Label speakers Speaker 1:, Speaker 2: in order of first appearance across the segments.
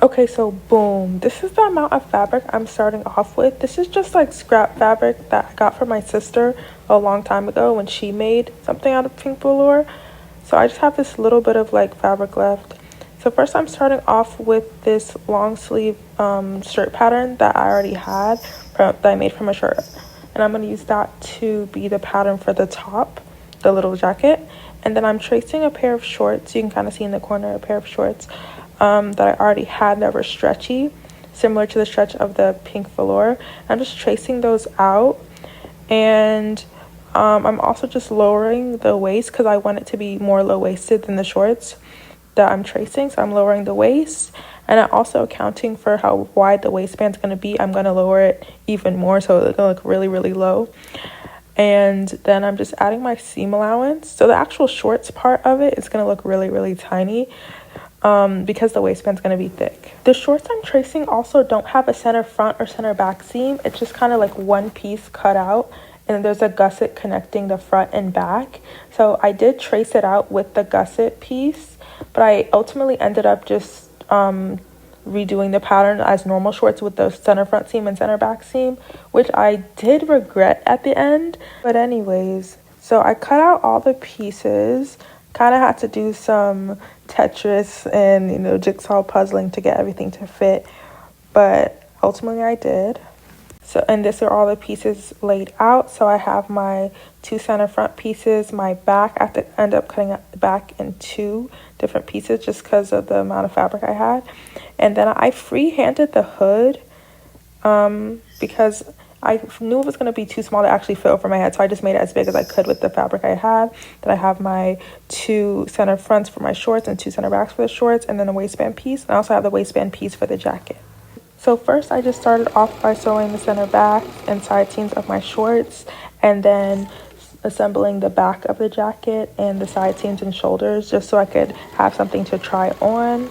Speaker 1: Okay, so boom, this is the amount of fabric I'm starting off with. This is just like scrap fabric that I got from my sister a long time ago when she made something out of pink velour. So I just have this little bit of like fabric left. So first I'm starting off with this long sleeve shirt pattern that I already had that I made from a shirt. And I'm going to use that to be the pattern for the top, the little jacket. And then I'm tracing a pair of shorts. You can kind of see in the corner a pair of shorts that I already had that were stretchy, similar to the stretch of the pink velour. I'm just tracing those out, and I'm also just lowering the waist because I want it to be more low-waisted than the shorts that I'm tracing. So I'm lowering the waist, and I'm also accounting for how wide the waistband's going to be. I'm going to lower it even more so it's going to look really, really low. And then I'm just adding my seam allowance. So the actual shorts part of it is going to look really, really tiny because the waistband's going to be thick. The shorts I'm tracing also don't have a center front or center back seam. It's just kind of like one piece cut out, and there's a gusset connecting the front and back. So I did trace it out with the gusset piece, but I ultimately ended up just redoing the pattern as normal shorts with the center front seam and center back seam, which I did regret at the end. But anyways, so I cut out all the pieces, kind of had to do some Tetris and, jigsaw puzzling to get everything to fit, but ultimately I did. So, and these are all the pieces laid out. So I have my two center front pieces, my back. I have to end up cutting the back in two different pieces just because of the amount of fabric I had. And then I free-handed the hood because I knew it was going to be too small to actually fit over my head. So I just made it as big as I could with the fabric I had. Then I have my two center fronts for my shorts and two center backs for the shorts, and then a waistband piece. And I also have the waistband piece for the jacket. So first I just started off by sewing the center back and side seams of my shorts, and then assembling the back of the jacket and the side seams and shoulders just so I could have something to try on.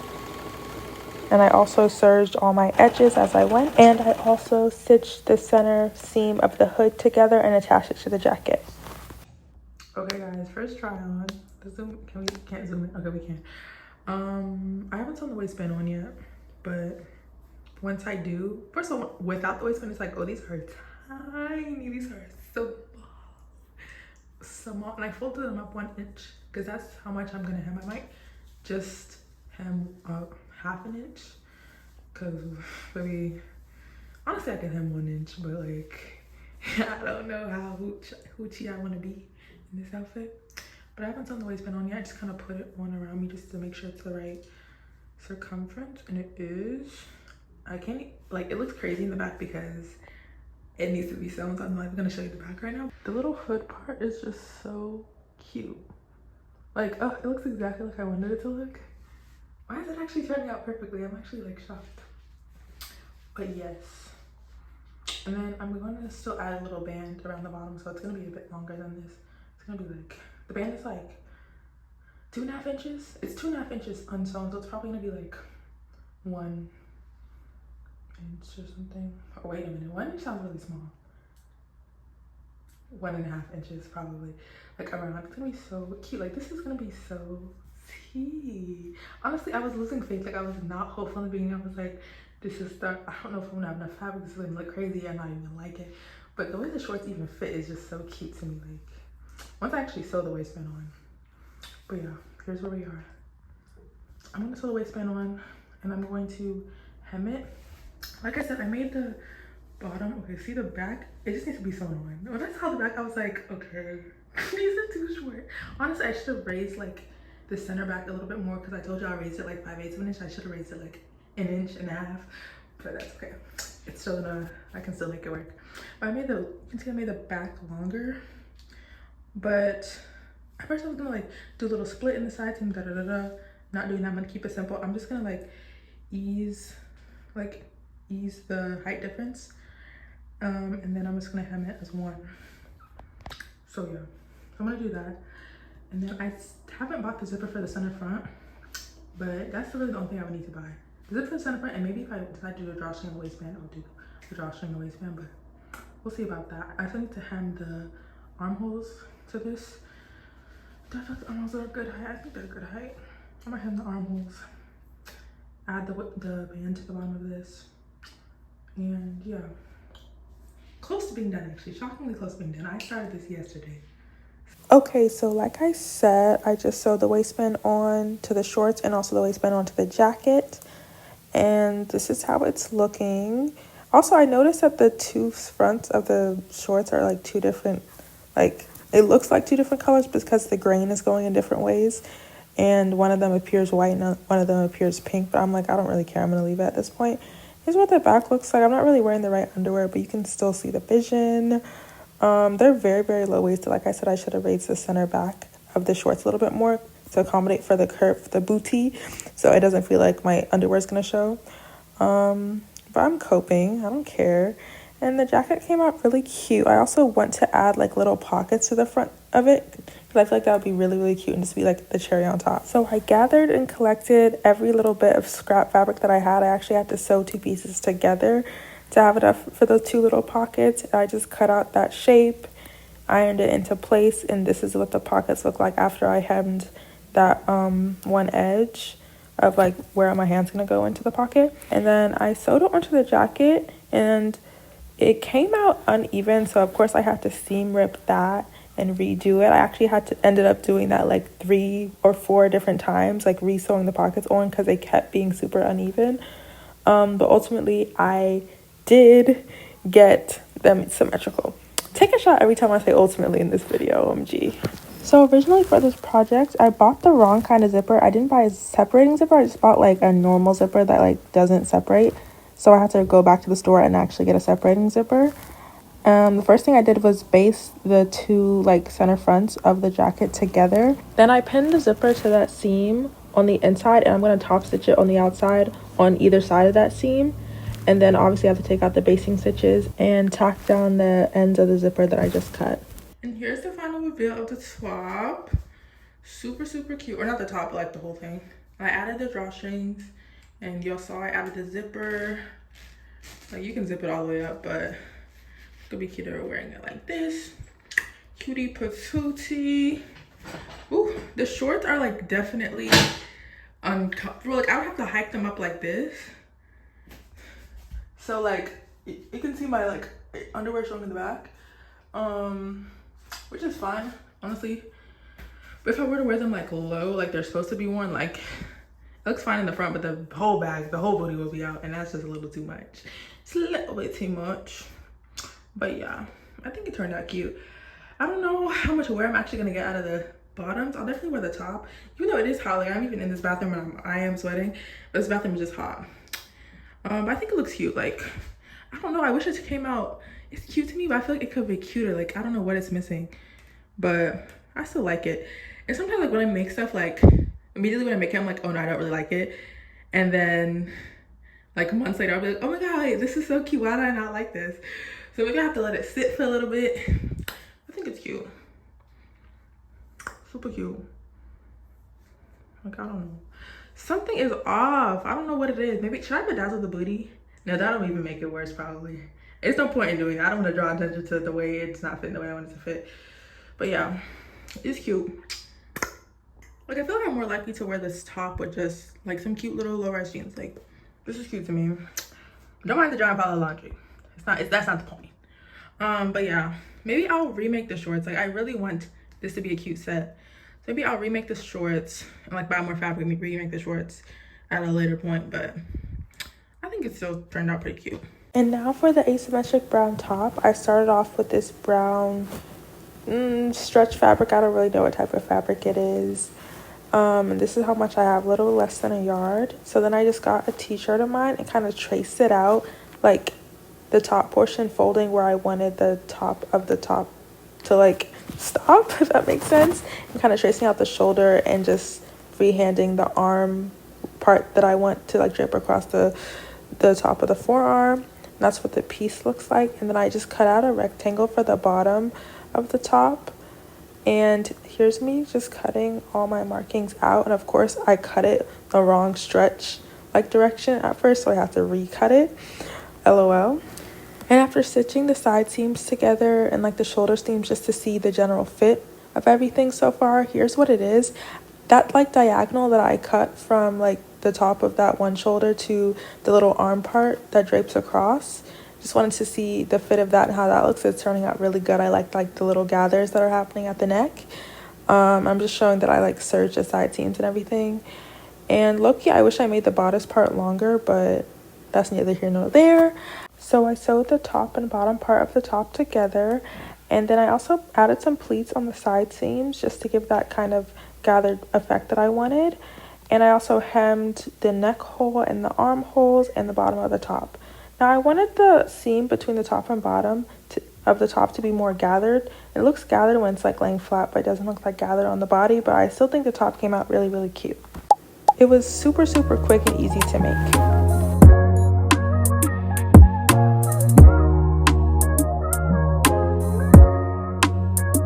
Speaker 1: And I also serged all my edges as I went, and I also stitched the center seam of the hood together and attached it to the jacket. Okay guys, first try on. Can't zoom in. Okay, we can. I haven't sewn the waistband on yet, but once I do, first of all, without the waistband, it's like, oh, these are tiny. These are so small. And I folded them up 1 inch because that's how much I'm gonna hem. I might just hem up half an inch because maybe, honestly, I can hem 1 inch, but like, I don't know how hoochie I want to be in this outfit. But I haven't sewn the waistband on yet. I just kind of put it on around me just to make sure it's the right circumference, and it is. I can't, like, it looks crazy in the back because it needs to be sewn, so I'm not even gonna show you the back right now. The little hood part is just so cute. Like, oh, it looks exactly like I wanted it to look. Why is it actually turning out perfectly? I'm actually like shocked. But yes. And then I'm gonna still add a little band around the bottom, so it's gonna be a bit longer than this. It's gonna be like, the band is like 2.5 inches. It's 2.5 inches unsewn, so it's probably gonna be like 1 inch or something. Oh, wait a minute, 1 inch sounds really small. 1.5 inches probably, like around. It's gonna be so cute. Like, this is gonna be so tea. Honestly, I was losing faith. Like, I was not hopeful in the beginning. I was like, this is the, I don't know if I'm gonna have enough fabric. This is gonna look crazy. I'm not even gonna like it. But the way the shorts even fit is just so cute to me. Like, once I actually sew the waistband on. But yeah, here's where we are. I'm gonna sew the waistband on, and I'm going to hem it. Like I said, I made the bottom. Okay, see the back? It just needs to be sewn on. When I saw the back, I was like, okay, these are too short. Honestly, I should have raised like the center back a little bit more because I told you I raised it like 5/8 of an inch. I should have raised it like 1.5 inches, but that's okay. It's still gonna, I can still make it work. But you can see I made the back longer, but at first I was gonna like do a little split in the side seam, Not doing that. I'm gonna keep it simple. I'm just gonna like ease the height difference, and then I'm just gonna hem it as one. So yeah, I'm gonna do that. And then I haven't bought the zipper for the center front, but that's really the only thing I would need to buy. The zipper for the center front, and maybe if I decide to do a drawstring and waistband, I'll do the drawstring and waistband, but we'll see about that. I still need to hem the armholes to this. Do I feel like the armholes are a good height? I think they're a good height. I'm gonna hem the armholes add the band to the bottom of this. And yeah, close to being done actually, shockingly close to being done. I started this yesterday. Okay, so like I said, I just sewed the waistband on to the shorts and also the waistband onto the jacket. And this is how it's looking. Also, I noticed that the two fronts of the shorts are like two different, like it looks like two different colors because the grain is going in different ways. And one of them appears white and one of them appears pink. But I'm like, I don't really care. I'm going to leave it at this point. Here's what the back looks like. I'm not really wearing the right underwear, but you can still see the vision. They're very, very low-waisted. Like I said, I should have raised the center back of the shorts a little bit more to accommodate for the curve, the booty, so it doesn't feel like my underwear is going to show. But I'm coping. I don't care. And the jacket came out really cute. I also want to add like little pockets to the front of it because I feel like that would be really, really cute and just be like the cherry on top. So I gathered and collected every little bit of scrap fabric that I had. I actually had to sew two pieces together to have enough for those two little pockets. I just cut out that shape, ironed it into place, and this is what the pockets look like after I hemmed that one edge of like where my hand's gonna go into the pocket. And then I sewed it onto the jacket and it came out uneven, so of course I had to seam rip that and redo it. I actually ended up doing that like 3 or 4 different times, like re-sewing the pockets on because they kept being super uneven. But ultimately I did get them symmetrical. Take a shot every time I say ultimately in this video, OMG. So originally for this project, I bought the wrong kind of zipper. I didn't buy a separating zipper. I just bought like a normal zipper that like doesn't separate. So I had to go back to the store and actually get a separating zipper. The first thing I did was baste the two like center fronts of the jacket together. Then I pinned the zipper to that seam on the inside, and I'm going to top stitch it on the outside on either side of that seam. And then obviously I have to take out the basting stitches and tack down the ends of the zipper that I just cut. And here's the final reveal of the top. Super, super cute. Or not the top, but like the whole thing. I added the drawstrings, and y'all saw I added the zipper. Like you can zip it all the way up, but it's gonna be cuter wearing it like this. Cutie patootie. Ooh, the shorts are like definitely uncomfortable. Like I would have to hike them up like this. So like you can see my like underwear showing in the back. Which is fine, honestly. But if I were to wear them like low, like they're supposed to be worn, like it looks fine in the front, but the whole booty will be out, and that's just a little too much. It's a little bit too much. But yeah, I think it turned out cute. I don't know how much wear I'm actually gonna get out of the bottoms. I'll definitely wear the top, even though it is hot. Like I'm even in this bathroom and I am sweating, but this bathroom is just hot. But I think it looks cute. Like I don't know, I wish it came out. It's cute to me, but I feel like it could be cuter. Like I don't know what it's missing, but I still like it. And sometimes like when I make stuff, like immediately when I make it, I'm like, oh no, I don't really like it. And then like months later, I'll be like, oh my god, this is so cute. Why did I not like this? So maybe I have to let it sit for a little bit. I think it's cute. Super cute. Like I don't know. Something is off. I don't know what it is. Maybe should I bedazzle the booty? No, that'll even make it worse probably. It's no point in doing that. I don't want to draw attention to the way it's not fitting the way I want it to fit. But yeah, it's cute. Like I feel like I'm more likely to wear this top with just like some cute little low-rise jeans. Like this is cute to me. Don't mind the giant pile of laundry. That's not the point. But yeah, maybe I'll remake the shorts. Like I really want this to be a cute set. So maybe I'll remake the shorts and like buy more fabric and remake the shorts at a later point. But I think it still turned out pretty cute. And now for the asymmetric brown top. I started off with this brown stretch fabric. I don't really know what type of fabric it is. And this is how much I have, a little less than a yard. So then I just got a t-shirt of mine and kind of traced it out, like the top portion folding where I wanted the top of the top to like stop, if that makes sense. And kind of tracing out the shoulder and just freehanding the arm part that I want to like drape across the top of the forearm. And that's what the piece looks like. And then I just cut out a rectangle for the bottom of the top. And here's me just cutting all my markings out. And of course I cut it the wrong stretch like direction at first, so I have to recut it. LOL. And after stitching the side seams together and like the shoulder seams just to see the general fit of everything so far, here's what it is. That like diagonal that I cut from like the top of that one shoulder to the little arm part that drapes across. Just wanted to see the fit of that and how that looks. It's turning out really good. I like the little gathers that are happening at the neck. I'm just showing that I like serged the side seams and everything. And low-key, I wish I made the bodice part longer, but that's neither here nor there. So I sewed the top and bottom part of the top together, and then I also added some pleats on the side seams just to give that kind of gathered effect that I wanted. And I also hemmed the neck hole and the armholes and the bottom of the top. Now I wanted the seam between the top and bottom of the top to be more gathered. It looks gathered when it's like laying flat, but it doesn't look like gathered on the body, but I still think the top came out really, really cute. It was super, super quick and easy to make.